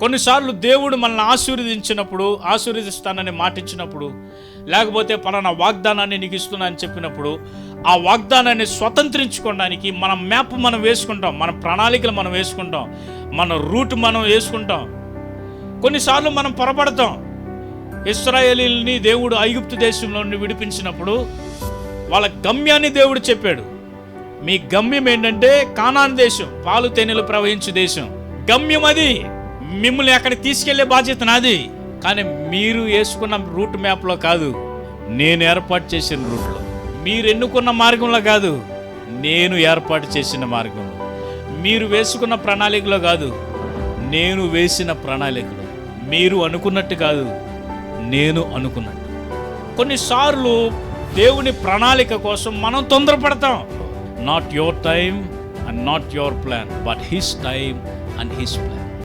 కొన్నిసార్లు దేవుడు మనల్ని ఆశీర్వదిస్తానని మాటించినప్పుడు, లేకపోతే పలానా వాగ్దానాన్ని నీకు ఇస్తున్నా అని చెప్పినప్పుడు, ఆ వాగ్దానాన్ని స్వతంత్రించుకోవడానికి మన మ్యాప్ మనం వేసుకుంటాం, మన ప్రణాళికలు మనం వేసుకుంటాం, మన రూట్ మనం వేసుకుంటాం. కొన్నిసార్లు మనం పొరపడతాం. ఇశ్రాయేలీయుల్ని దేవుడు ఐగుప్తు దేశంలో నుండి విడిపించినప్పుడు వాళ్ళ గమ్యాన్ని దేవుడు చెప్పాడు. మీ గమ్యం ఏంటంటే కానాన్ దేశం, పాలు తేనెలు ప్రవహించే దేశం. గమ్యం అది. మిమ్మల్ని అక్కడికి తీసుకెళ్లే బాధ్యత నాది. కానీ మీరు వేసుకున్న రూట్ మ్యాప్లో కాదు, నేను ఏర్పాటు చేసిన రూట్లో, మీరు ఎన్నుకున్న మార్గంలో కాదు, నేను ఏర్పాటు చేసిన మార్గంలో, మీరు వేసుకున్న ప్రణాళికలో కాదు, నేను వేసిన ప్రణాళికలో. మీరు అనుకున్నట్టు కాదు, నేను అనుకున్నట్టు. కొన్నిసార్లు దేవుని ప్రణాళిక కోసం మనం తొందరపడతాం. Not your time and not your plan, but his time and his plan.